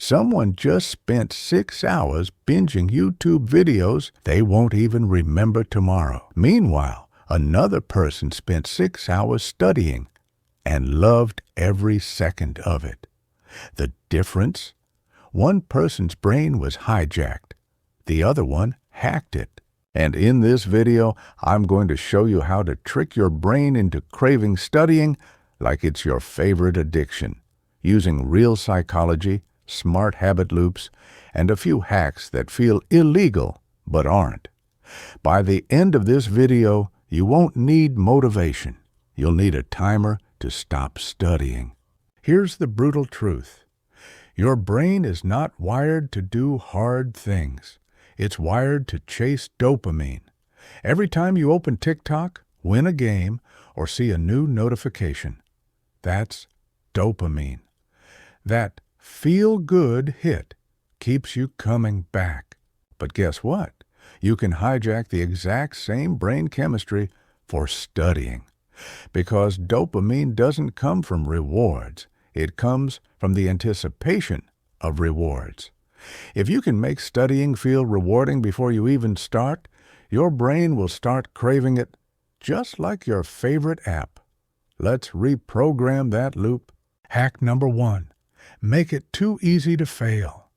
Someone just spent 6 hours binging YouTube videos they won't even remember tomorrow. Meanwhile, another person spent 6 hours studying and loved every second of it. The difference? One person's brain was hijacked. The other one hacked it. And in this video, I'm going to show you how to trick your brain into craving studying like it's your favorite addiction, using real psychology, smart habit loops, and a few hacks that feel illegal but aren't. By the end of this video, you won't need motivation. You'll need a timer to stop studying. Here's the brutal truth. Your brain is not wired to do hard things. It's wired to chase dopamine. Every time you open TikTok, win a game, or see a new notification, that's dopamine. That feel-good hit keeps you coming back. But guess what? You can hijack the exact same brain chemistry for studying. Because dopamine doesn't come from rewards. It comes from the anticipation of rewards. If you can make studying feel rewarding before you even start, your brain will start craving it just like your favorite app. Let's reprogram that loop. Hack number 1. Make it too easy to fail.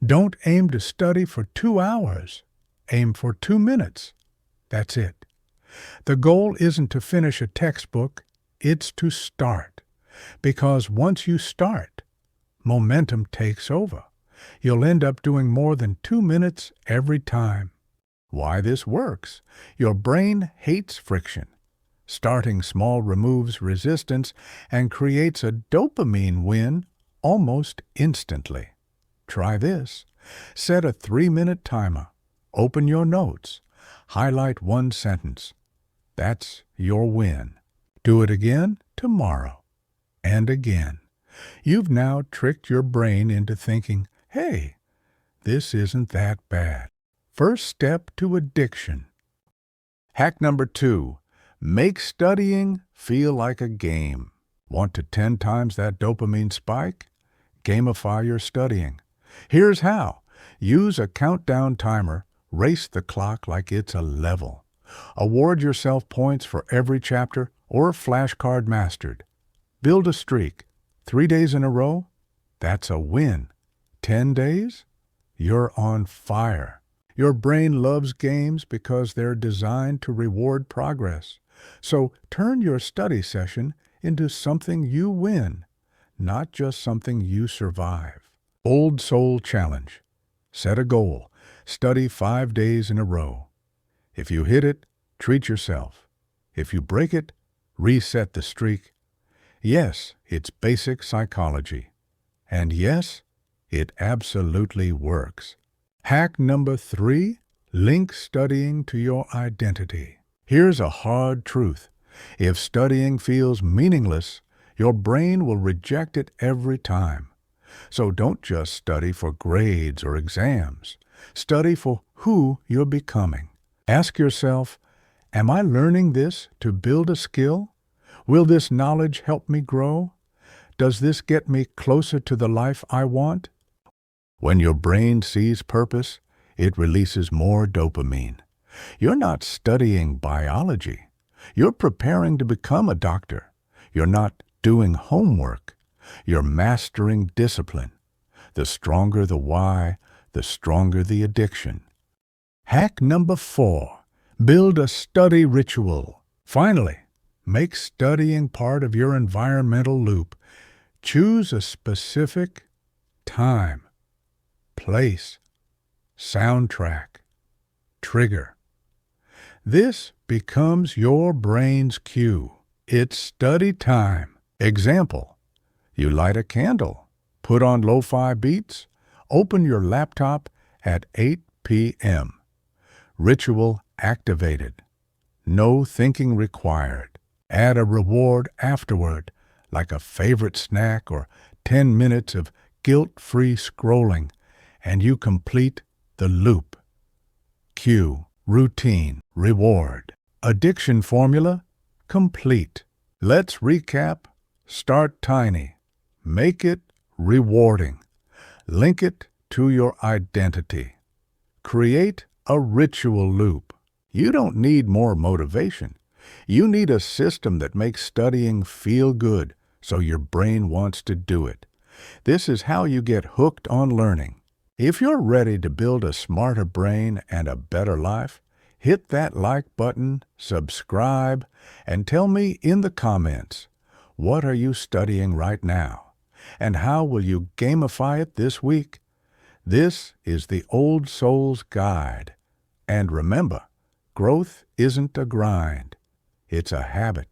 Don't aim to study for 2 hours. Aim for 2 minutes. That's it. The goal isn't to finish a textbook, it's to start. Because once you start, momentum takes over. You'll end up doing more than 2 minutes every time. Why this works? Your brain hates friction. Starting small removes resistance and creates a dopamine win almost instantly. Try this. Set a 3-minute timer. Open your notes. Highlight 1 sentence. That's your win. Do it again tomorrow. And again. You've now tricked your brain into thinking, hey, this isn't that bad. First step to addiction. Hack number 2. Make studying feel like a game. Want to 10 times that dopamine spike? Gamify your studying. Here's how. Use a countdown timer. Race the clock like it's a level. Award yourself points for every chapter or flashcard mastered. Build a streak. 3 days in a row? That's a win. 10 days? You're on fire. Your brain loves games because they're designed to reward progress. So turn your study session into something you win, not just something you survive. Old Soul Challenge. Set a goal. Study 5 days in a row. If you hit it, treat yourself. If you break it, reset the streak. Yes, it's basic psychology. And yes, it absolutely works. Hack number 3, link studying to your identity. Here's a hard truth. If studying feels meaningless, your brain will reject it every time. So don't just study for grades or exams. Study for who you're becoming. Ask yourself, am I learning this to build a skill? Will this knowledge help me grow? Does this get me closer to the life I want? When your brain sees purpose, it releases more dopamine. You're not studying biology. You're preparing to become a doctor. You're not doing homework. You're mastering discipline. The stronger the why, the stronger the addiction. Hack number 4, build a study ritual. Finally, make studying part of your environmental loop. Choose a specific time, place, soundtrack, trigger. This becomes your brain's cue. It's study time. Example, you light a candle, put on lo-fi beats, open your laptop at 8 p.m. Ritual activated. No thinking required. Add a reward afterward, like a favorite snack or 10 minutes of guilt-free scrolling, and you complete the loop. Cue, routine, reward. Addiction formula, complete. Let's recap. Start tiny. Make it rewarding. Link it to your identity. Create a ritual loop. You don't need more motivation. You need a system that makes studying feel good, so your brain wants to do it. This is how you get hooked on learning. If you're ready to build a smarter brain and a better life, hit that like button, subscribe, and tell me in the comments, what are you studying right now? And how will you gamify it this week? This is the Old Soul's Guide. And remember, growth isn't a grind. It's a habit.